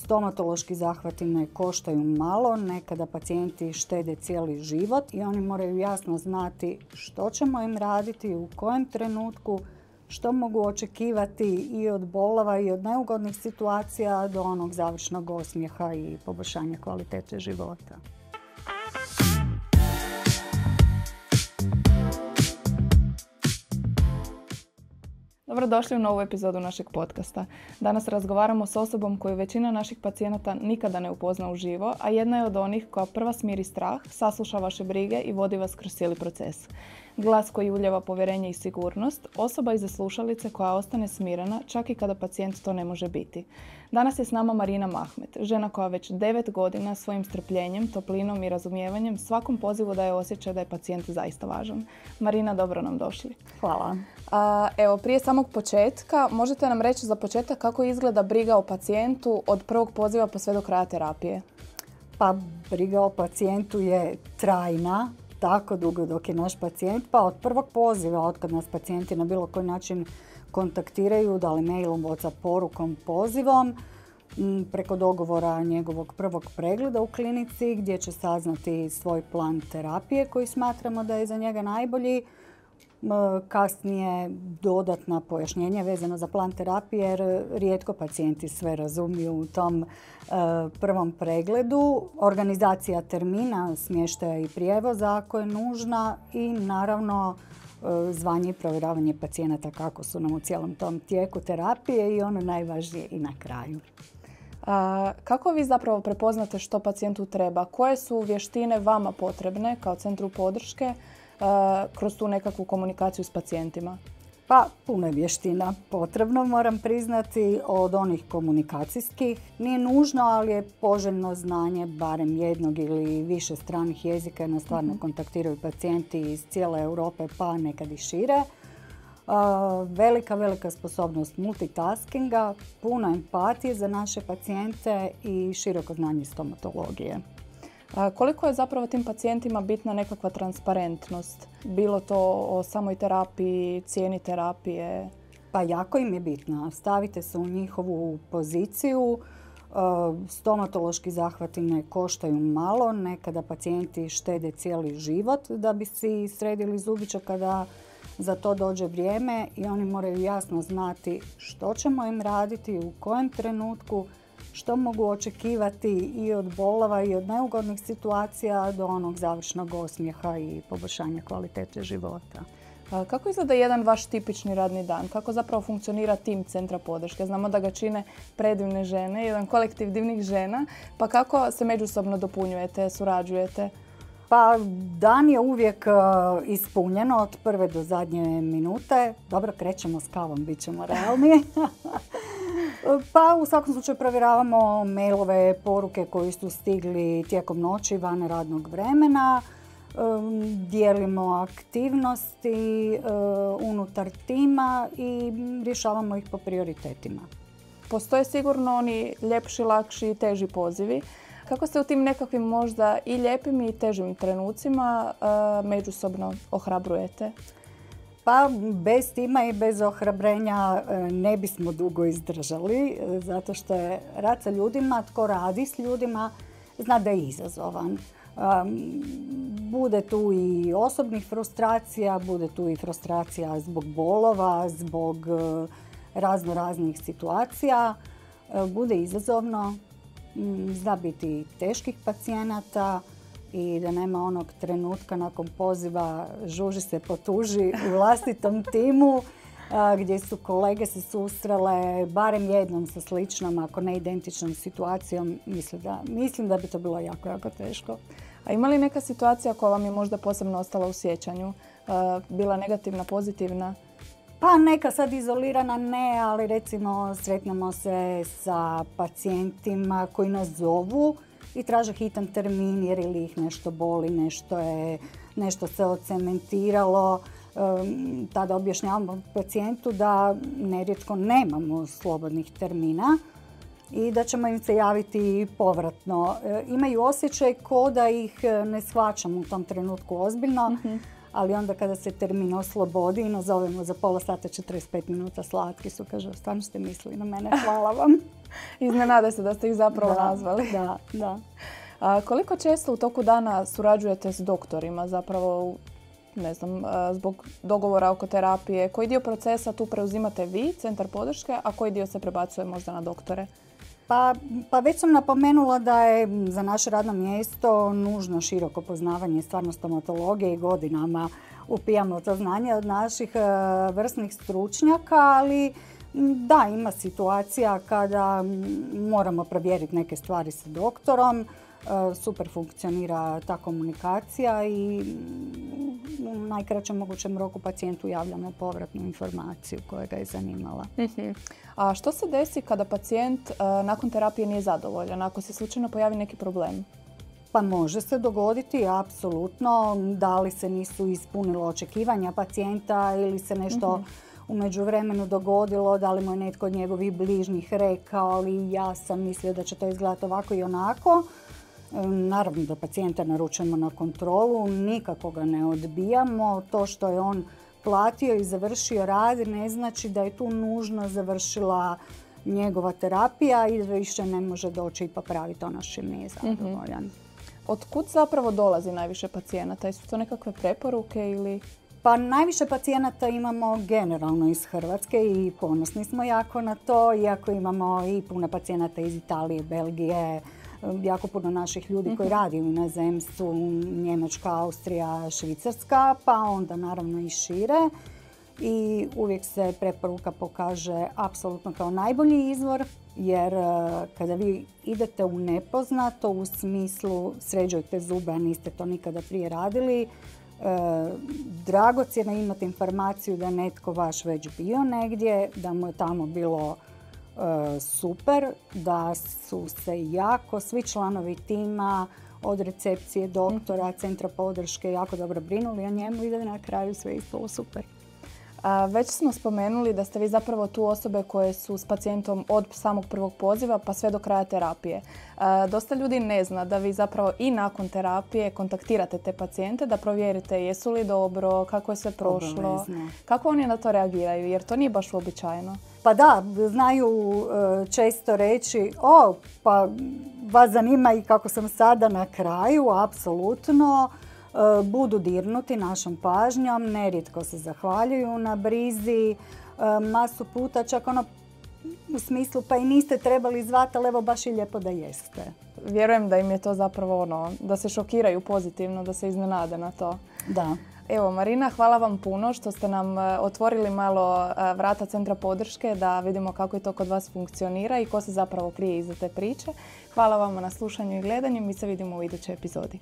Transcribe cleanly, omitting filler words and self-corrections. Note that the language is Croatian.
Stomatološki zahvati ne koštaju malo, nekada pacijenti štede cijeli život i oni moraju jasno znati što ćemo im raditi, u kojem trenutku, što mogu očekivati i od bolova i od neugodnih situacija do onog završnog osmijeha i poboljšanja kvalitete života. Dobrodošli u novu epizodu našeg podcasta. Danas razgovaramo s osobom koju većina naših pacijenata nikada ne upozna uživo, a jedna je od onih koja prva smiri strah, sasluša vaše brige i vodi vas kroz cijeli proces. Glas koji ulijeva povjerenje i sigurnost, osoba iza slušalice koja ostane smirena čak i kada pacijent to ne može biti. Danas je s nama Marina Mahmet, žena koja već 9 godina svojim strpljenjem, toplinom i razumijevanjem svakom pozivu daje osjećaj da je pacijent zaista važan. Marina, dobro nam došli. Hvala. Evo, prije samog početka, možete nam reći za početak kako izgleda briga o pacijentu od prvog poziva pa sve do kraja terapije? Pa briga o pacijentu je trajna, tako dugo dok je naš pacijent, pa od prvog poziva, od kad nas pacijenti na bilo koji način kontaktiraju, da li mailom, WhatsApp porukom, pozivom, preko dogovora njegovog prvog pregleda u klinici gdje će saznati svoj plan terapije koji smatramo da je za njega najbolji. Kasnije dodatna pojašnjenja vezano za plan terapije jer rijetko pacijenti sve razumiju u tom prvom pregledu. Organizacija termina, smještaja i prijevoza ako je nužna i naravno zvanje i provjeravanje pacijenata kako su nam u cijelom tom tijeku terapije i ono najvažnije i na kraju. Kako vi zapravo prepoznate što pacijentu treba? Koje su vještine vama potrebne kao centru podrške kroz tu nekakvu komunikaciju s pacijentima? Pa, puno je vještina potrebno, moram priznati, od onih komunikacijskih. Nije nužno, ali je poželjno znanje barem jednog ili više stranih jezika jer nas stvarno kontaktiraju pacijenti iz cijele Europe pa nekad i šire. Velika sposobnost multitaskinga, puno empatije za naše pacijente i široko znanje stomatologije. Koliko je zapravo tim pacijentima bitna nekakva transparentnost? Bilo to o samoj terapiji, cijeni terapije? Pa jako im je bitno. Stavite se u njihovu poziciju. Stomatološki zahvati ne koštaju malo. Nekada pacijenti štede cijeli život da bi si sredili zubiće kada za to dođe vrijeme i oni moraju jasno znati što ćemo im raditi, u kojem trenutku, što mogu očekivati i od bolova i od neugodnih situacija do onog završnog osmijeha i poboljšanja kvalitete života. Kako izgleda jedan vaš tipični radni dan? Kako zapravo funkcionira tim centra podrške? Znamo da ga čine predivne žene, jedan kolektiv divnih žena. Pa kako se međusobno dopunjujete, surađujete? Pa dan je uvijek ispunjeno od prve do zadnje minute. Dobro, krećemo s kavom, bit ćemo realni. Pa u svakom slučaju provjeravamo mailove, poruke koji su stigli tijekom noći van radnog vremena. Dijelimo aktivnosti unutar tima i rješavamo ih po prioritetima. Postoje sigurno oni ljepši, lakši i teži pozivi. Kako ste u tim nekakvim možda i lijepim i težim trenucima međusobno ohrabrujete? Pa bez tima i bez ohrabrenja ne bismo dugo izdržali, zato što je rad sa ljudima, tko radi s ljudima, zna da je izazovan. Bude tu i osobnih frustracija, bude tu i frustracija zbog bolova, zbog raznih situacija. Bude izazovno, zna biti teških pacijenata i da nema onog trenutka nakon poziva žuži se potuži u vlastitom timu gdje su kolege se susrele barem jednom sa sličnom, ako ne identičnom situacijom. Mislim da bi to bilo jako teško. A ima li neka situacija koja vam je možda posebno ostala u sjećanju? Bila negativna, pozitivna? Pa neka sad izolirana ne, ali recimo sretnemo se sa pacijentima koji nas zovu i traže hitan termin jer ili ih nešto boli, nešto se odcementiralo. Tada objašnjavamo pacijentu da nerijetko nemamo slobodnih termina i da ćemo im se javiti povratno. Imaju osjećaj ko da ih ne shvaćamo u tom trenutku ozbiljno, ali onda kada se termin oslobodi i nazovemo za pola sata 45 minuta slatki su, kaže, stvarno ste mislili na mene, hvala vam. Iznenade se da ste ih zapravo nazvali. Da. Koliko često u toku dana surađujete s doktorima, zapravo, ne znam, zbog dogovora oko terapije? Koji dio procesa tu preuzimate vi, centar podrške, a koji dio se prebacuje možda na doktore? Pa već sam napomenula da je za naše radno mjesto nužno široko poznavanje stvarno stomatologije i godinama upijamo to znanje od naših vrsnih stručnjaka, ali da, ima situacija kada moramo provjeriti neke stvari sa doktorom. Super funkcionira ta komunikacija i u najkraćem mogućem roku pacijentu javljamo povratnu informaciju koja ga je zanimala. A što se desi kada pacijent nakon terapije nije zadovoljan, ako se slučajno pojavi neki problem? Pa može se dogoditi, apsolutno, da li se nisu ispunilo očekivanja pacijenta ili se nešto u međuvremenu dogodilo, da li mu je netko od njegovih bližnjih rekao, ali ja sam mislio da će to izgledati ovako i onako. Naravno da pacijenta naručujemo na kontrolu, nikako ga ne odbijamo. To što je on platio i završio rad ne znači da je tu nužno završila njegova terapija i više ne može doći i popraviti ono s čim nije zadovoljan. Od kud zapravo dolazi najviše pacijenata? Jesu to nekakve preporuke ili... Pa najviše pacijenata imamo generalno iz Hrvatske i ponosni smo jako na to, iako imamo i puno pacijenata iz Italije, Belgije, jako puno naših ljudi koji radi u inozemstvu, Njemačka, Austrija, Švicarska, pa onda naravno i šire. I uvijek se preporuka pokaže apsolutno kao najbolji izvor, jer kada vi idete u nepoznato, u smislu sređujete zube, a niste to nikada prije radili, dragocjeno je imati informaciju da je netko vaš već bio negdje, da mu je tamo bilo super, da su se jako svi članovi tima od recepcije, doktora, centra podrške jako dobro brinuli o njemu i da je na kraju sve ispalo super. Već smo spomenuli da ste vi zapravo tu osobe koje su s pacijentom od samog prvog poziva pa sve do kraja terapije. Dosta ljudi ne zna da vi zapravo i nakon terapije kontaktirate te pacijente da provjerite jesu li dobro, kako je sve prošlo. Obavezno. Kako oni na to reagiraju jer to nije baš uobičajeno. Pa da, znaju često reći, pa vas zanima i kako sam sada na kraju, apsolutno. Budu dirnuti našom pažnjom, nerijetko se zahvaljuju na brizi, masu puta čak u smislu pa i niste trebali zvati, ali evo baš i lijepo da jeste. Vjerujem da im je to zapravo da se šokiraju pozitivno, da se iznenade na to. Da. Evo Marina, hvala vam puno što ste nam otvorili malo vrata centra podrške da vidimo kako je to kod vas funkcionira i ko se zapravo krije iza te priče. Hvala vam na slušanju i gledanju, mi se vidimo u idućoj epizodi.